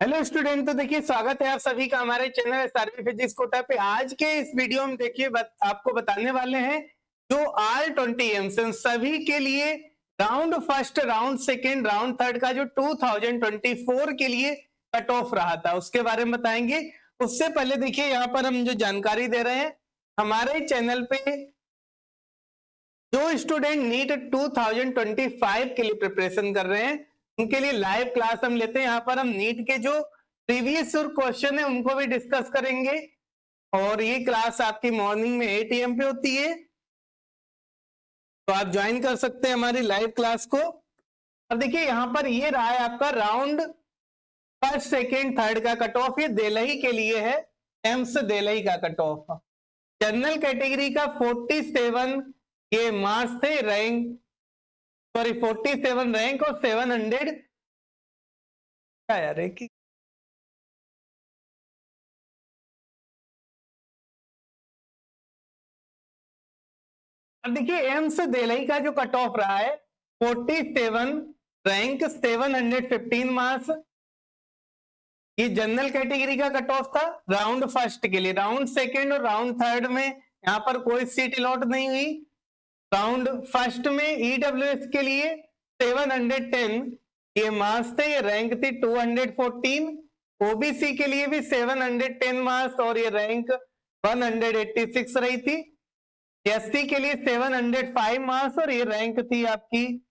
Hello student. तो देखिए, स्वागत है आप सभी का हमारे चैनल एसआरपी फिजिक्स कोटा पे। आज के इस वीडियो में देखिए आपको बताने वाले हैं जो R20 सभी के लिए round first, round second, round third का जो 2024 के लिए कट ऑफ रहा था उसके बारे में बताएंगे। उससे पहले देखिए, यहाँ पर हम जो जानकारी दे रहे हैं, हमारे चैनल पे जो स्टूडेंट नीट 2025 के लिए प्रिपरेशन कर रहे हैं उनके लिए लाइव क्लास हम लेते हैं। यहाँ पर हम नीट के जो प्रीवियस क्वेश्चन है उनको भी डिस्कस करेंगे और ये क्लास आपकी मॉर्निंग में 8 AM पे होती है, तो आप ज्वाइन कर सकते हैं हमारी लाइव क्लास को। अब देखिए, यहाँ पर ये रहा है आपका राउंड फर्स्ट, सेकेंड, थर्ड का कट ऑफ। ये देलही के लिए है, एम्स देलही का कट ऑफ। जनरल कैटेगरी का 47 ये मार्क्स थे, रैंक 47 रैंक और 700 क्या यार है कि अब देखिए, एम्स दिल्ली का जो कट ऑफ रहा है 47 रैंक 715 मार्क्स। ये जनरल कैटेगरी का कट ऑफ था राउंड फर्स्ट के लिए। राउंड सेकेंड और राउंड थर्ड में यहाँ पर कोई सीट अलॉट नहीं हुई। राउंड फर्स्ट में ईडब्ल्यूएस के लिए 710 ये मार्क्स थे, ये रैंक थी 214। ओबीसी के लिए भी 710 मार्क्स और ये रैंक 186 रही थी। एससी के लिए 705 मार्क्स और ये रैंक थी आपकी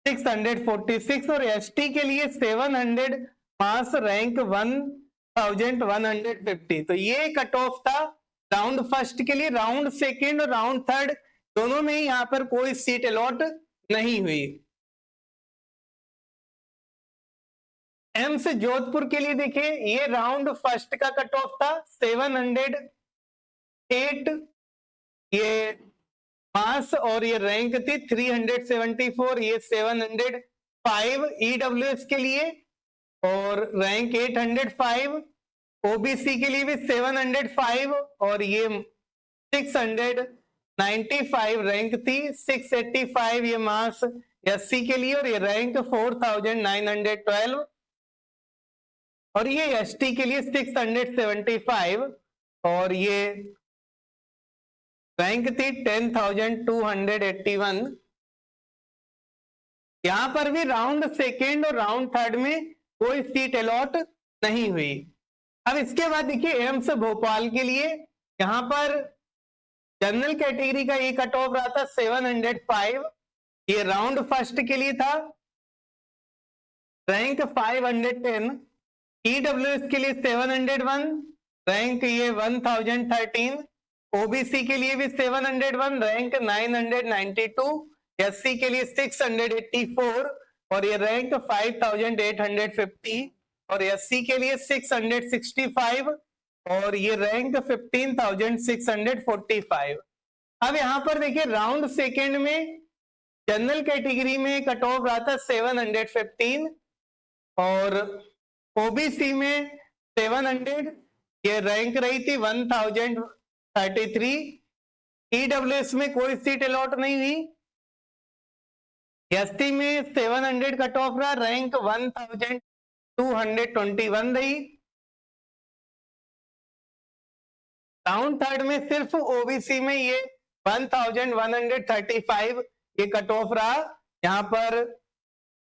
646 और एसटी के लिए 700 मार्क्स, रैंक 1150। तो ये कट ऑफ था राउंड फर्स्ट के लिए। राउंड सेकेंड और राउंड थर्ड दोनों में ही यहाँ पर कोई सीट अलॉट नहीं हुई। एम्स जोधपुर के लिए देखिए, ये राउंड फर्स्ट का कट ऑफ था 708 ये मार्क्स और ये रैंक थी 374, ये 705 ईडब्ल्यूएस के लिए और रैंक 805। ओबीसी के लिए भी 705 और ये 695 रैंक थी, 685 ये मार्क्स एससी के लिए और ये रैंक 4912 और ये एसटी के लिए 675 और ये रैंक थी 10,281। यहां पर भी राउंड सेकेंड और राउंड थर्ड में कोई सीट अलॉट नहीं हुई। अब इसके बाद देखिए, एम्स भोपाल के लिए यहां पर जनरल कैटेगरी का ये कट ऑफ रहा था 705, ये राउंड फर्स्ट के लिए था, रैंक 510। ईडब्ल्यूएस के लिए 701, रैंक ये 1013। ओबीसी के लिए भी 701, रैंक 992। एससी के लिए 684 और ये रैंक 5850 और एससी के लिए 665 और ये रैंक 15,645। अब यहां पर देखिए, राउंड सेकेंड में जनरल कैटेगरी में कट ऑफ रहा था 715 और ओबीसी में 700, ये रैंक रही थी 1033। ईडब्ल्यूएस में कोई सीट अलॉट नहीं हुई। एसटी में 700 कट ऑफ रहा, रैंक 1221 रही। राउंड थर्ड में सिर्फ ओबीसी में ये 1135 ये कट ऑफ रहा। यहाँ पर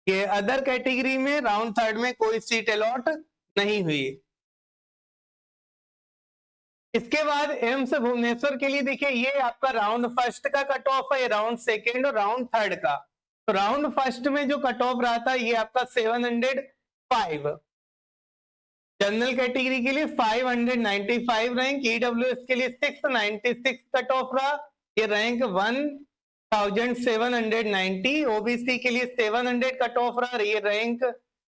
ये अदर कैटेगरी में राउंड थर्ड में कोई सीट अलॉट नहीं हुई। इसके बाद एम्स भुवनेश्वर के लिए देखिए, ये आपका राउंड फर्स्ट का कट ऑफ है, राउंड सेकेंड और राउंड थर्ड का। तो राउंड फर्स्ट में जो कट ऑफ रहा था ये आपका 705। जनरल कैटेगरी के लिए 595 रैंक, ईडब्ल्यूएस के लिए 696 कट ऑफ रहा, ये रैंक 1790। ओबीसी के लिए 700 कट ऑफ रहा, ये रैंक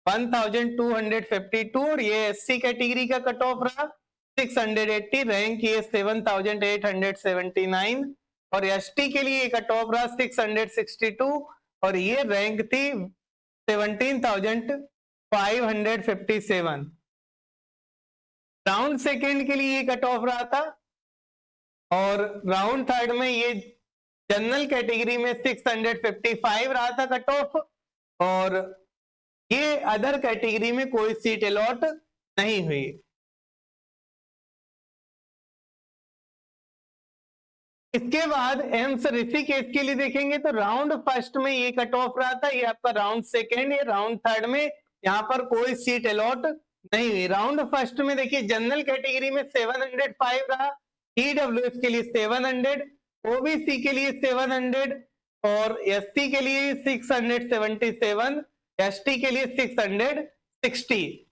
1252 और ये एससी कैटेगरी का कट ऑफ रहा 680, रैंक ये 7879 और एसटी के लिए कट ऑफ रहा 662 और ये रैंक थी 17,557। राउंड सेकेंड के लिए ये कट ऑफ रहा था और राउंड थर्ड में ये जनरल कैटेगरी में 655 रहा था कट ऑफ और ये अदर कैटेगरी में कोई सीट अलॉट नहीं हुई। इसके बाद एम्स ऋषिकेश के लिए देखेंगे तो राउंड फर्स्ट में ये कट ऑफ रहा था, ये आपका राउंड सेकेंड, ये राउंड थर्ड में यहाँ पर कोई सीट अलॉट नहीं हुई। राउंड फर्स्ट में देखिए जनरल कैटेगरी में 705 रहा, ईडब्ल्यूएस के लिए 700, ओबीसी के लिए 700 और एसटी के लिए 677, एसटी के लिए 660।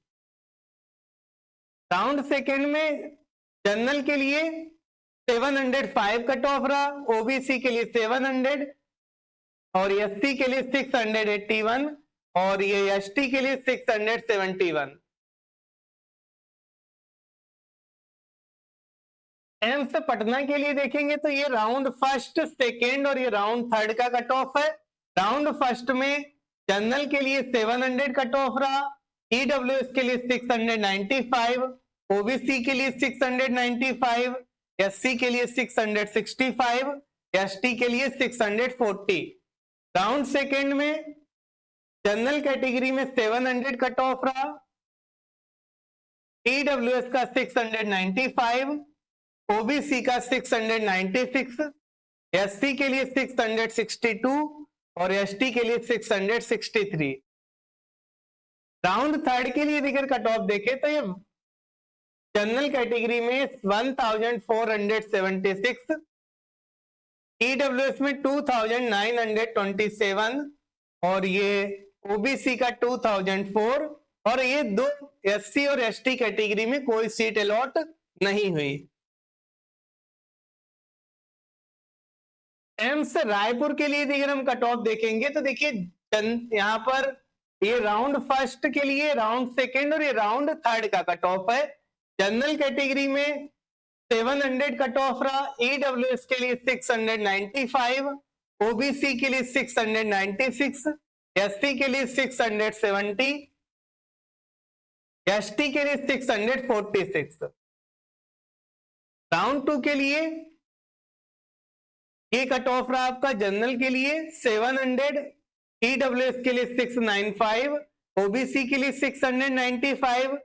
राउंड सेकेंड में जनरल के लिए 705 कट ऑफ रहा, ओबीसी के लिए 700 और एसटी के लिए 681 और ये एसटी के लिए 671। एम्स पटना के लिए देखेंगे तो ये राउंड फर्स्ट, सेकेंड और ये राउंड थर्ड का कट ऑफ है। राउंड फर्स्ट में जनरल के लिए 700 कट ऑफ रहा, ईडब्ल्यूएस के लिए 695, ओबीसी के लिए 695, एससी के लिए 665, एसटी के लिए 640। राउंड सेकेंड में जनरल कैटेगरी में 700 कट ऑफ रहा, ईडब्ल्यूएस का 695, ओबीसी का 696, एससी के लिए 662 और एसटी के लिए 663। राउंड थर्ड के लिए देखकर कट ऑफ देखे तो ये जनरल कैटेगरी में 1476, ईडब्ल्यूएस में 2927 और ये ओबीसी का 2004 और ये दो एससी और एसटी कैटेगरी में कोई सीट अलॉट नहीं हुई। एम्स रायपुर के लिए अगर हम कट ऑफ देखेंगे तो देखिए यहाँ पर ये राउंड फर्स्ट के लिए, राउंड सेकेंड और ये राउंड थर्ड का कट ऑफ है। जनरल कैटेगरी में 700 कट ऑफ रहा, ईडब्ल्यूएस के लिए 695, ओबीसी के लिए 696, एसटी के लिए 670, एसटी के लिए 646। राउंड टू के लिए ये कट ऑफ रहा आपका जनरल के लिए 700, ईडब्ल्यूएस के लिए 695, ओबीसी के लिए 695,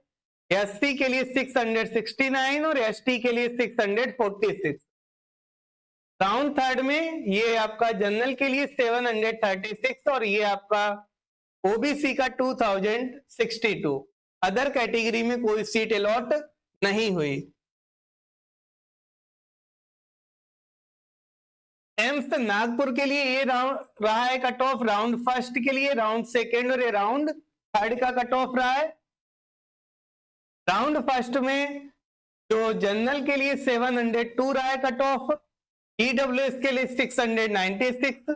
एससी के लिए 669 और एसटी के लिए 646। राउंड थर्ड में ये आपका जनरल के लिए 736 और ये आपका ओबीसी का 2062। अदर कैटेगरी में कोई सीट अलॉट नहीं हुई। एम्स नागपुर के लिए ये राउंड रहा है कट ऑफ, राउंड फर्स्ट के लिए, राउंड सेकेंड और ये राउंड थर्ड का कट ऑफ रहा है। राउंड फर्स्ट में जो जनरल के लिए 702 रहा है कट ऑफ, ईडब्ल्यूएस के लिए 696,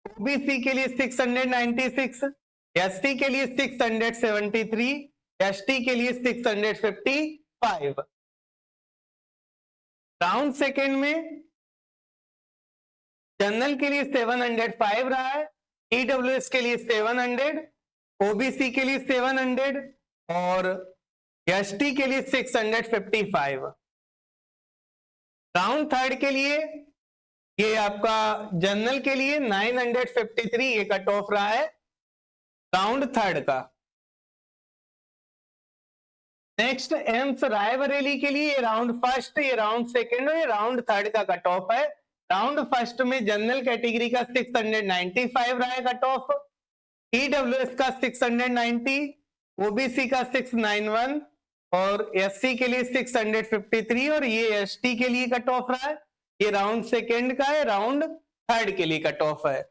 ओबीसी के लिए 696, एसटी के लिए 673, एसटी के लिए 655। राउंड सेकेंड में जनरल के लिए 705 रहा है, ईडब्ल्यूएस के लिए 700, ओबीसी के लिए 700 और एसटी के लिए 655। राउंड थर्ड के लिए ये आपका जनरल के लिए 953 ये कट ऑफ रहा है राउंड थर्ड का। नेक्स्ट एम्स रायबरेली के लिए राउंड फर्स्ट, ये राउंड सेकेंड और ये राउंड थर्ड का कट ऑफ है। राउंड फर्स्ट में जनरल कैटेगरी का 695 रहा है कट ऑफ, ईडब्ल्यूएस का 690, ओबीसी का 691 और एससी के लिए 653 और ये एसटी के लिए कट ऑफ रहा है। ये राउंड सेकेंड का है, राउंड थर्ड के लिए कट ऑफ है।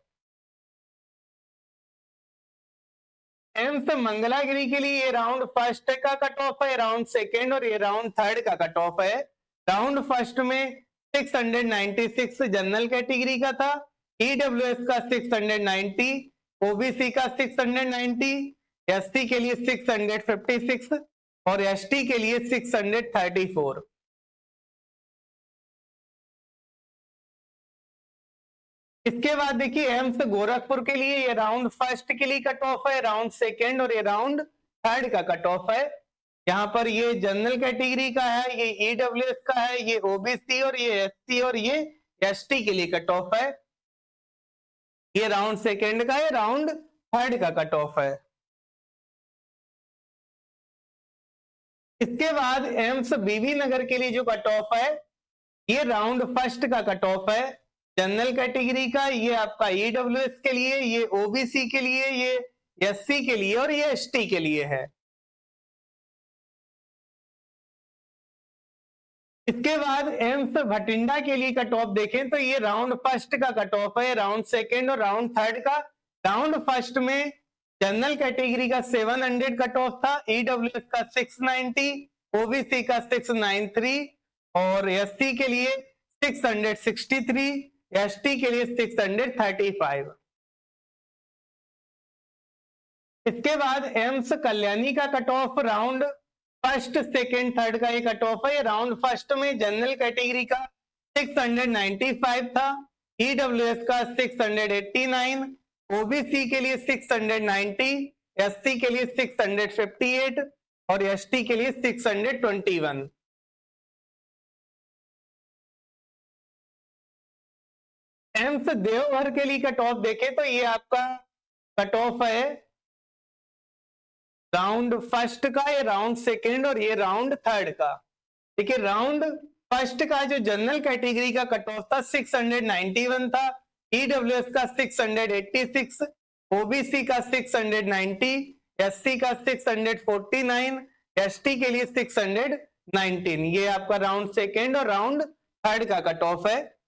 एम्स मंगलागिरी के लिए ये राउंड फर्स्ट का कट ऑफ है, राउंड सेकेंड और ये राउंड थर्ड का कट ऑफ है। राउंड फर्स्ट में 696 जनरल कैटेगरी का था, ईडब्ल्यूएस का 690, ओबीसी का 690, एसटी के लिए 656 और एसटी के लिए 634। इसके बाद देखिए एम्स गोरखपुर के लिए ये राउंड फर्स्ट के लिए कट ऑफ है, राउंड सेकेंड और ये राउंड थर्ड का कट ऑफ है। यहाँ पर ये जनरल कैटेगरी का है, ये ईडब्ल्यूएस का है, ये ओबीसी और ये एससी और ये एसटी के लिए कट ऑफ है। ये राउंड सेकेंड का है, राउंड थर्ड का कट ऑफ है। इसके बाद एम्स बीबी नगर के लिए जो कट ऑफ है ये राउंड फर्स्ट का कट ऑफ है जनरल कैटेगरी का। ये आपका ईडब्ल्यूएस के लिए, ये ओबीसी के लिए, ये एससी के लिए और ये एसटी के लिए है। इसके बाद एम्स भटिंडा के लिए कट ऑफ देखें तो ये राउंड फर्स्ट का कट ऑफ है, राउंड सेकेंड और राउंड थर्ड का। राउंड फर्स्ट में जनरल कैटेगरी का 700 कट ऑफ था, ईडब्ल्यूएस का 690, ओबीसी का 693 और एससी के लिए 663, एसटी के लिए 635। इसके बाद एम्स कल्याणी का cut off round first second third का ये कट ऑफ है। राउंड फर्स्ट में जनरल कैटेगरी का 695 था, ईडब्ल्यूएस का 689, ओबीसी के लिए 690, एससी के लिए 658 और एसटी के लिए 621। एम्स देवघर के लिए कट ऑफ देखें तो ये आपका कट ऑफ है राउंड फर्स्ट का, ये राउंड सेकेंड और ये राउंड थर्ड का। देखिए राउंड फर्स्ट का जो जनरल कैटेगरी का कट ऑफ था 691 था, ईडब्ल्यूएस का 686, ओबीसी का 690, एससी का 649, एसटी के लिए 619। ये आपका राउंड सेकेंड और राउंड थर्ड का कट ऑफ है।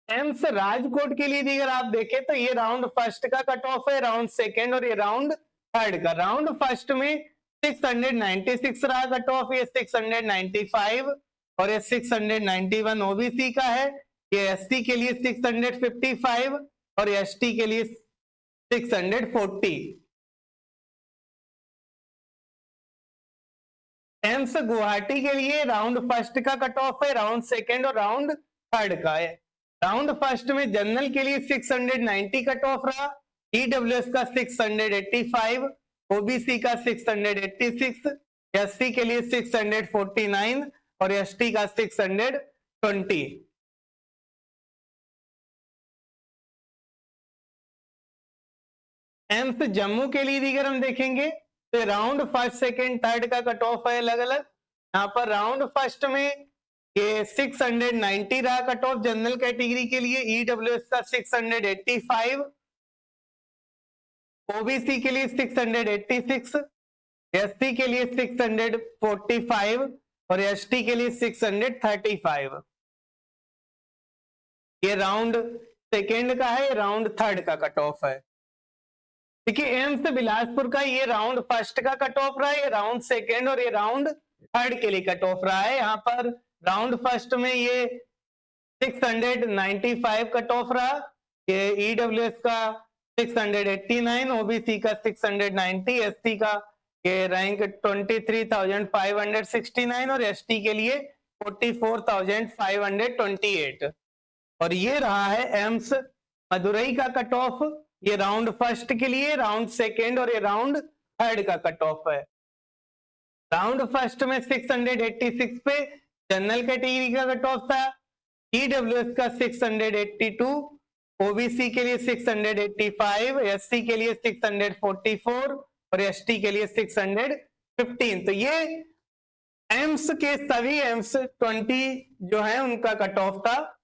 एम्स राजकोट के लिए अगर आप देखें तो ये राउंड फर्स्ट का कट ऑफ है, राउंड सेकेंड और ये राउंड थर्ड का। राउंड फर्स्ट में 696 रहा कट ऑफ, ये 695 और ये 691 ओबीसी का है, ये एससी के लिए 655 और एसटी के लिए 640। एम्स गुवाहाटी के लिए राउंड फर्स्ट का कट ऑफ है, राउंड सेकेंड और राउंड थर्ड का है। राउंड फर्स्ट में जनरल के लिए 690 कट ऑफ रहा, ईडब्ल्यूएस का 685, ओबीसी का 686, एससी के लिए 649 और एसटी का 620। एम्स जम्मू के लिए अगर हम देखेंगे तो राउंड फर्स्ट सेकेंड थर्ड का कट ऑफ है अलग अलग। यहाँ पर राउंड फर्स्ट में ये 690 रहा कट ऑफ जनरल कैटेगरी के लिए, ईडब्ल्यूएस का 685, ओबीसी के लिए 686, एससी के लिए 645 और एसटी के लिए 635। ये राउंड सेकेंड का है, राउंड थर्ड का कट ऑफ है। देखिए एम्स बिलासपुर का ये राउंड फर्स्ट का कट ऑफ रहा है, ये राउंड सेकेंड और ये राउंड थर्ड के लिए कट ऑफ रहा है। यहाँ पर राउंड फर्स्ट में ये 695 कट ऑफ रहा, ये ईडब्ल्यूएस का 689, ओबीसी का 690, एससी का ये रैंक 23,569 और एसटी के लिए 44,528। और ये रहा है एम्स मदुरई का कट ऑफ, ये राउंड फर्स्ट के लिए, राउंड सेकेंड और ये राउंड थर्ड का कट ऑफ है। राउंड फर्स्ट में 686 पे जनरल कैटेगरी का कट ऑफ था, ईडब्ल्यूएस का 682, ओबीसी के लिए 685, एससी के लिए 644 और एसटी के लिए 615। तो ये एम्स के सभी एम्स 20 जो है उनका कट ऑफ था।